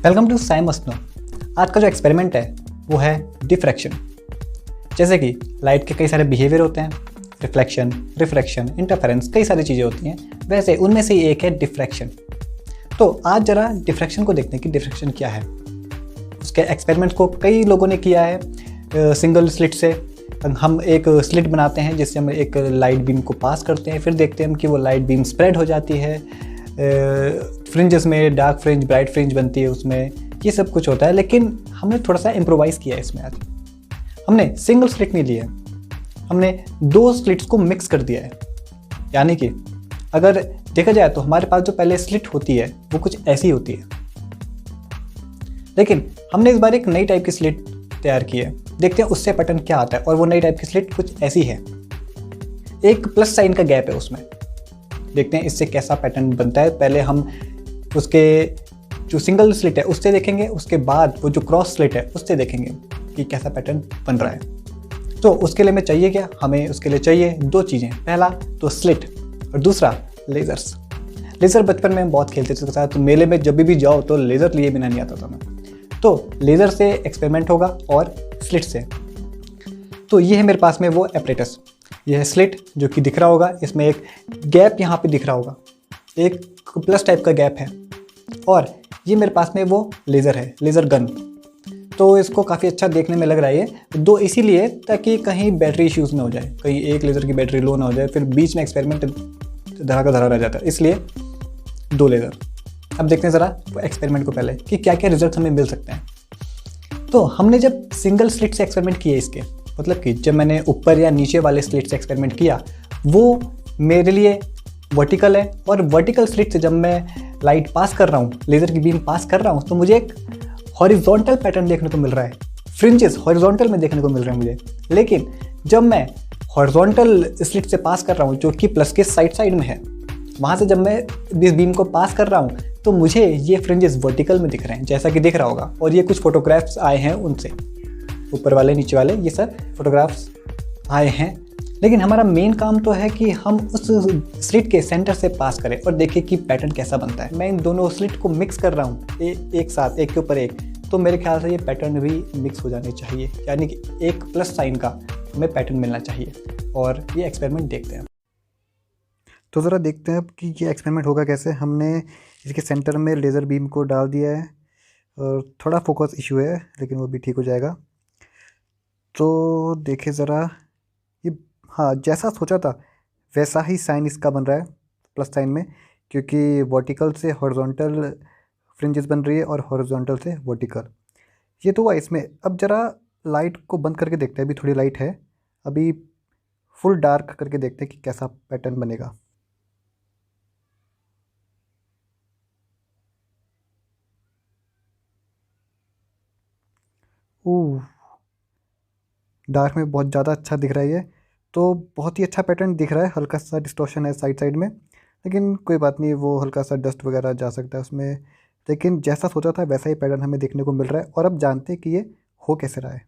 Welcome to साइमस्नो। आज का जो एक्सपेरिमेंट है वो है डिफ्रैक्शन। जैसे कि लाइट के कई सारे बिहेवियर होते हैं, रिफ्लेक्शन, रिफ्रैक्शन, इंटरफेरेंस, कई सारी चीज़ें होती हैं, वैसे उनमें से एक है डिफ्रैक्शन। तो आज जरा डिफ्रैक्शन को देखते हैं कि डिफ्रैक्शन क्या है। उसके एक्सपेरिमेंट को कई लोगों ने किया है। सिंगल स्लिट से हम एक स्लिट बनाते हैं जिससे हम एक लाइट बीम को पास करते हैं, फिर देखते हैं कि वो लाइट बीम स्प्रेड हो जाती है, फ्रिंजेस में डार्क फ्रिंज, ब्राइट फ्रिंज बनती है, उसमें ये सब कुछ होता है। लेकिन हमने थोड़ा सा इम्प्रोवाइज़ किया है इसमें। आज हमने सिंगल स्लिट नहीं लिया, हमने दो स्लिट्स को मिक्स कर दिया है। यानी कि अगर देखा जाए तो हमारे पास जो पहले स्लिट होती है वो कुछ ऐसी होती है, लेकिन हमने इस बार एक नई टाइप की स्लिट तैयार की है। देखते हैं उससे पैटर्न क्या आता है। और वो नई टाइप की स्लिट कुछ ऐसी है, एक प्लस साइन का गैप है उसमें। देखते हैं इससे कैसा पैटर्न बनता है। पहले हम उसके जो सिंगल स्लिट है उससे देखेंगे, उसके बाद वो जो क्रॉस स्लिट है उससे देखेंगे कि कैसा पैटर्न बन रहा है। तो उसके लिए हमें चाहिए क्या? हमें उसके लिए चाहिए दो चीज़ें। पहला तो स्लिट और दूसरा लेज़र्स। लेज़र बचपन में हम बहुत खेलते थे उसके साथ। तो मेले में जब भी जाओ तो लेज़र लिए बिना नहीं आता था मैं। तो लेज़र से एक्सपेरिमेंट होगा और स्लिट से। तो ये है मेरे पास में वो एपरेटस। यह है स्लिट जो कि दिख रहा होगा, इसमें एक गैप यहाँ पे दिख रहा होगा, एक प्लस टाइप का गैप है। और ये मेरे पास में वो लेज़र है, लेज़र गन। तो इसको काफ़ी अच्छा देखने में लग रहा है ये दो, इसीलिए ताकि कहीं बैटरी इश्यूज़ ना हो जाए, कहीं एक लेज़र की बैटरी लो ना हो जाए, फिर बीच में एक्सपेरिमेंट धरा का धरा रह जाता है, इसलिए दो लेज़र। अब देखते हैं ज़रा एक्सपेरिमेंट को पहले कि क्या क्या रिजल्ट हमें मिल सकते हैं। तो हमने जब सिंगल स्लिट से एक्सपेरिमेंट किए, इसके मतलब कि जब मैंने ऊपर या नीचे वाले स्लिट से एक्सपेरिमेंट किया वो मेरे लिए वर्टिकल है, और वर्टिकल स्लिट से जब मैं लाइट पास कर रहा हूँ, लेज़र की बीम पास कर रहा हूँ, तो मुझे एक हॉरिजॉन्टल पैटर्न देखने को मिल रहा है। फ्रिंजेस हॉरिजॉन्टल में देखने को मिल रहे हैं मुझे। लेकिन जब मैं हॉरिजॉन्टल स्लिट से पास कर रहा हूँ जो कि प्लस के साइड में है, वहाँ से जब मैं इस बीम को पास कर रहा हूँ तो मुझे ये फ्रिंजेस वर्टिकल में दिख रहे हैं, जैसा कि दिख रहा होगा। और ये कुछ फोटोग्राफ्स आए हैं उनसे, ऊपर वाले नीचे वाले, ये सब फोटोग्राफ्स आए हैं। लेकिन हमारा मेन काम तो है कि हम उस स्लिट के सेंटर से पास करें और देखें कि पैटर्न कैसा बनता है। मैं इन दोनों स्लिट को मिक्स कर रहा हूँ एक साथ, एक के ऊपर एक। तो मेरे ख्याल से ये पैटर्न भी मिक्स हो जाने चाहिए, यानी कि एक प्लस साइन का हमें पैटर्न मिलना चाहिए। और ये एक्सपेरिमेंट देखते हैं। तो ज़रा देखते हैं अब कि ये एक्सपेरिमेंट होगा कैसे। हमने इसके सेंटर में लेज़र बीम को डाल दिया है और थोड़ा फोकस इशू है, लेकिन वो भी ठीक हो जाएगा। तो देखें ज़रा, ये हाँ जैसा सोचा था वैसा ही साइन इसका बन रहा है, प्लस साइन में, क्योंकि वर्टिकल से हॉरिजॉन्टल फ्रिंजेस बन रही है और हॉरिजॉन्टल से वर्टिकल। ये तो हुआ इसमें। अब ज़रा लाइट को बंद करके देखते हैं, अभी थोड़ी लाइट है, अभी फुल डार्क करके देखते हैं कि कैसा पैटर्न बनेगा। ओह, डार्क में बहुत ज़्यादा अच्छा दिख रहा है ये तो। बहुत ही अच्छा पैटर्न दिख रहा है। हल्का सा डिस्टॉर्शन है साइड में, लेकिन कोई बात नहीं, वो हल्का सा डस्ट वगैरह जा सकता है उसमें। लेकिन जैसा सोचा था वैसा ही पैटर्न हमें देखने को मिल रहा है। और अब जानते हैं कि ये हो कैसे रहा है।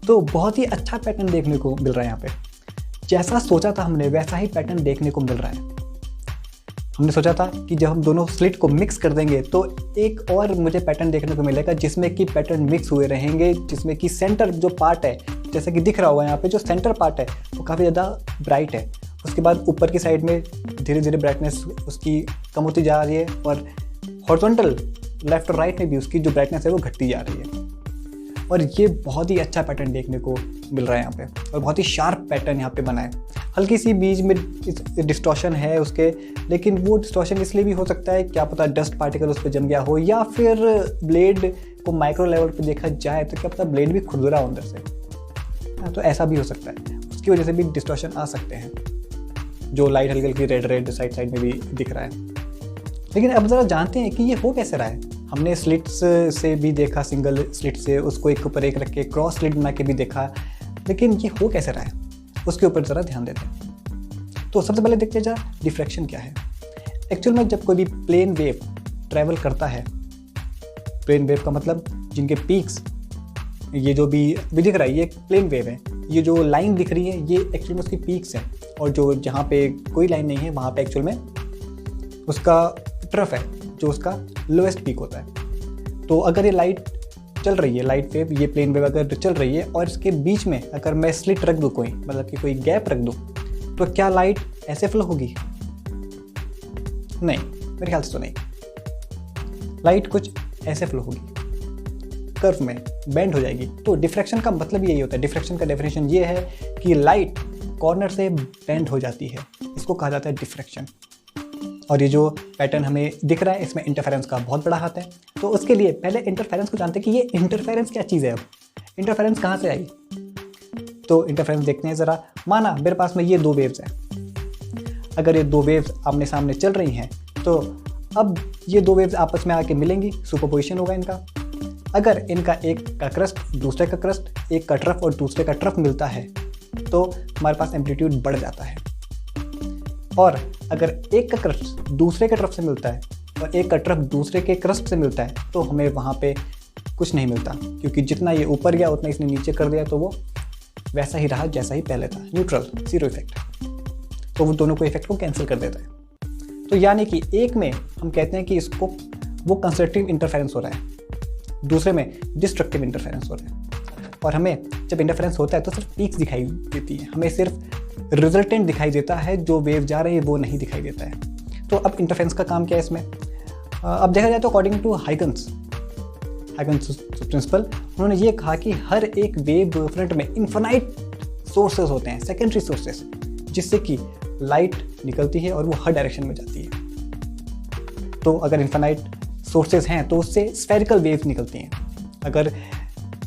तो बहुत ही अच्छा पैटर्न देखने को मिल रहा है यहाँ पे। जैसा सोचा था हमने वैसा ही पैटर्न देखने को मिल रहा है। हमने सोचा था कि जब हम दोनों स्लिट को मिक्स कर देंगे तो एक और मुझे पैटर्न देखने को मिलेगा जिसमें कि पैटर्न मिक्स हुए रहेंगे, जिसमें कि सेंटर जो पार्ट है, जैसे कि दिख रहा होगा यहाँ पे, जो सेंटर पार्ट है वो काफ़ी ज़्यादा ब्राइट है। उसके बाद ऊपर की साइड में धीरे धीरे ब्राइटनेस उसकी कम होती जा रही है, और हॉरिजॉन्टल लेफ्ट और राइट में भी उसकी जो ब्राइटनेस है वो घटती जा रही है। और ये बहुत ही अच्छा पैटर्न देखने को मिल रहा है यहाँ पे, और बहुत ही शार्प पैटर्न यहाँ पे बना है। हल्की सी बीच में डिस्टॉर्शन है उसके, लेकिन वो डिस्टॉर्शन इसलिए भी हो सकता है, क्या पता डस्ट पार्टिकल उस पर जम गया हो, या फिर ब्लेड को माइक्रो लेवल पे देखा जाए तो क्या पता ब्लेड भी खुरदुरा हो अंदर से। तो ऐसा भी हो सकता है, उसकी वजह से भी डिस्टॉर्शन आ सकते हैं, जो लाइट हल्की हल्की रेड साइड में भी दिख रहा है। लेकिन अब ज़रा जानते हैं कि ये हो कैसे रहा है। हमने स्लिट्स से भी देखा, सिंगल स्लिट से उसको एक ऊपर एक रख के क्रॉस स्लिट बना के भी देखा, लेकिन ये हो कैसे रहा है उसके ऊपर ज़रा ध्यान देते हैं। तो सबसे पहले देखते हैं जरा डिफ्रैक्शन क्या है। एक्चुअल में जब कोई भी प्लेन वेव ट्रैवल करता है, प्लेन वेव का मतलब जिनके पीक्स, ये जो भी दिख रहा है ये एक प्लेन वेव है। ये जो लाइन दिख रही है ये एक्चुअल में उसकी पीक्स हैं, और जो जहाँ पे कोई लाइन नहीं है वहाँ पे एक्चुअल में उसका ट्रफ है, जो उसका लोएस्ट पीक होता है। तो अगर ये लाइट चल रही है, लाइट वेव, ये प्लेन वेव अगर चल रही है और इसके बीच में अगर मैं स्लिट रख दूँ कोई, मतलब कि कोई गैप रख दूँ, तो क्या लाइट ऐसे फ्लो होगी? नहीं, मेरे ख्याल से तो नहीं। लाइट कुछ ऐसे फ्लो होगी, कर्व में बेंड हो जाएगी। तो डिफ्रैक्शन का मतलब यही होता है। डिफ्रैक्शन का डेफिनेशन ये है कि लाइट कॉर्नर से बेंड हो जाती है, इसको कहा जाता है डिफ्रैक्शन। और ये जो पैटर्न हमें दिख रहा है इसमें इंटरफेरेंस का बहुत बड़ा हाथ है। तो उसके लिए पहले इंटरफेरेंस को जानते हैं कि ये इंटरफेरेंस क्या चीज़ है। अब इंटरफेरेंस कहाँ से आई? तो इंटरफेरेंस देखते हैं ज़रा। माना मेरे पास में ये दो वेव्स हैं, अगर ये दो वेव्स आमने सामने चल रही हैं तो अब ये दो वेव्स आपस में आके मिलेंगी, सुपरपोजिशन होगा इनका। अगर इनका एक का क्रस्ट दूसरे का क्रस्ट, एक का ट्रफ और दूसरे का ट्रफ मिलता है तो हमारे पास एम्पलीट्यूड बढ़ जाता है। और अगर एक का क्रस्ट दूसरे के ट्रफ से मिलता है और एक का ट्रफ दूसरे के क्रस्ट से मिलता है तो हमें वहाँ पे कुछ नहीं मिलता, क्योंकि जितना ये ऊपर गया उतना इसने नीचे कर दिया, तो वो वैसा ही रहा जैसा ही पहले था, न्यूट्रल, जीरो इफेक्ट। तो वो दोनों को इफेक्ट को कैंसिल कर देता है। तो यानी कि एक में हम कहते हैं कि इसको वो कंस्ट्रक्टिव इंटरफेरेंस हो रहा है, दूसरे में डिस्ट्रक्टिव इंटरफेरेंस हो रहा है। और हमें जब इंटरफेरेंस होता है तो सिर्फ पीक्स दिखाई देती है, हमें सिर्फ रिजल्टेंट दिखाई देता है, जो वेव जा रही है वो नहीं दिखाई देता है। तो अब इंटरफेरेंस का काम क्या है इसमें? अब देखा जाए तो अकॉर्डिंग टू हाइगन्स प्रिंसिपल, उन्होंने ये कहा कि हर एक वेव फ्रंट में इन्फिनाइट सोर्सेज होते हैं, सेकेंडरी सोर्सेज, जिससे कि लाइट निकलती है और वो हर डायरेक्शन में जाती है। तो अगर इन्फिनाइट सोर्सेज हैं तो उससे स्फेरिकल वेव्स निकलती हैं। अगर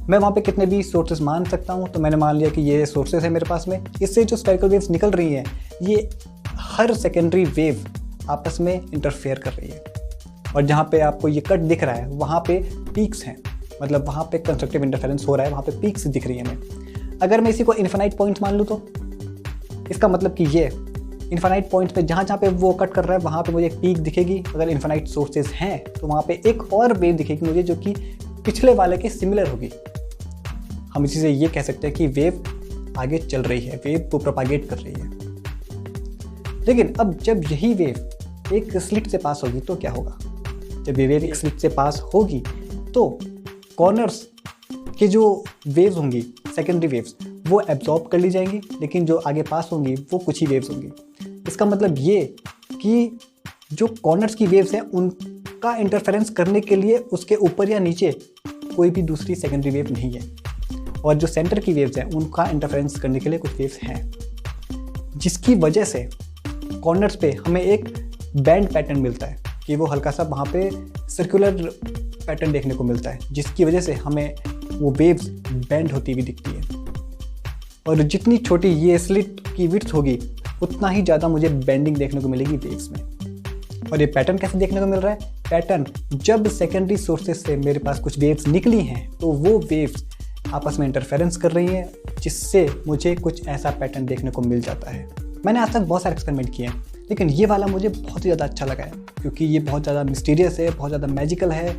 मैं वहाँ पे कितने भी सोर्सेज मान सकता हूँ, तो मैंने मान लिया कि ये सोर्सेज है मेरे पास में, इससे जो स्फेरिकल वेव्स निकल रही हैं ये हर सेकेंडरी वेव आपस में इंटरफेयर कर रही है। और जहाँ पे आपको ये कट दिख रहा है वहाँ पे पीक्स हैं, मतलब वहाँ पे कंस्ट्रक्टिव इंटरफेरेंस हो रहा है, वहाँ पे पीक्स दिख रही है हमें। अगर मैं इसी को इन्फिनाइट पॉइंट्स मान लूँ तो इसका मतलब कि ये इन्फिनाइट पॉइंट्स पे जहाँ पे वो कट कर रहा है वहाँ पे मुझे एक पीक दिखेगी। अगर इन्फिनाइट सोर्सेज हैं तो वहाँ पे एक और वेव दिखेगी मुझे, जो कि पिछले वाले के सिमिलर होगी। हम इसी से ये कह सकते हैं कि वेव आगे चल रही है, वेव को प्रोपागेट कर रही है। लेकिन अब जब यही वेव एक स्लिट से पास होगी तो क्या होगा? जब ये वेव एक स्लिट से पास होगी तो कॉर्नर्स के जो वेव्स होंगी, सेकेंडरी वेव्स, वो एब्जॉर्ब कर ली जाएंगी, लेकिन जो आगे पास होंगी वो कुछ ही वेव्स होंगी। इसका मतलब ये कि जो कॉर्नर्स की वेव्स हैं उनका इंटरफेरेंस करने के लिए उसके ऊपर या नीचे कोई भी दूसरी सेकेंडरी वेव नहीं है, और जो सेंटर की वेव्स हैं उनका इंटरफेरेंस करने के लिए कुछ वेव्स हैं, जिसकी वजह से कॉर्नर्स पे हमें एक बैंड पैटर्न मिलता है कि वो हल्का सा वहाँ पे सर्कुलर पैटर्न देखने को मिलता है, जिसकी वजह से हमें वो वेव्स बैंड होती हुई दिखती है। और जितनी छोटी ये स्लिट की विड्थ होगी उतना ही ज़्यादा मुझे बेंडिंग देखने को मिलेगी वेव्स में। और ये पैटर्न कैसे देखने को मिल रहा है? पैटर्न जब सेकेंडरी सोर्सेज से मेरे पास कुछ वेव्स निकली हैं तो वो वेव्स आपस में इंटरफेरेंस कर रही हैं, जिससे मुझे कुछ ऐसा पैटर्न देखने को मिल जाता है। मैंने आज तक बहुत सारे एक्सपेरिमेंट किए हैं, लेकिन ये वाला मुझे बहुत ही ज़्यादा अच्छा लगा है, क्योंकि ये बहुत ज़्यादा मिस्टीरियस है, बहुत ज़्यादा मैजिकल है।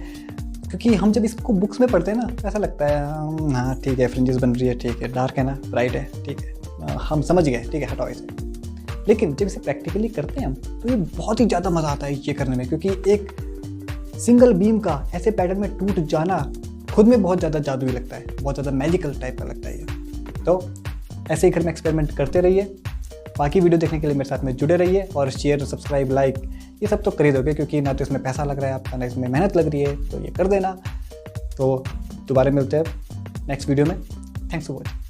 क्योंकि हम जब इसको बुक्स में पढ़ते हैं ना तो ऐसा लगता है हाँ ठीक है, फ्रिंजेस बन रही है, ठीक है, डार्क है ना, ब्राइट है, ठीक है, हम समझ गए, ठीक है, हटाओ इसे। लेकिन जब इसे प्रैक्टिकली करते हैं हम तो ये बहुत ही ज़्यादा मज़ा आता है ये करने में, क्योंकि एक सिंगल बीम का ऐसे पैटर्न में टूट जाना खुद में बहुत ज़्यादा जादुई लगता है, बहुत ज़्यादा मैजिकल टाइप का लगता है ये। तो ऐसे ही घर में एक्सपेरिमेंट करते रहिए। बाकी वीडियो देखने के लिए मेरे साथ में जुड़े रहिए, और शेयर, सब्सक्राइब, लाइक ये सब तो कर ही दोगे, क्योंकि ना तो इसमें पैसा लग रहा है आपका, ना इसमें मेहनत लग रही है, तो ये कर देना। तो दोबारा मिलते हैं नेक्स्ट वीडियो में। Thanks for watching.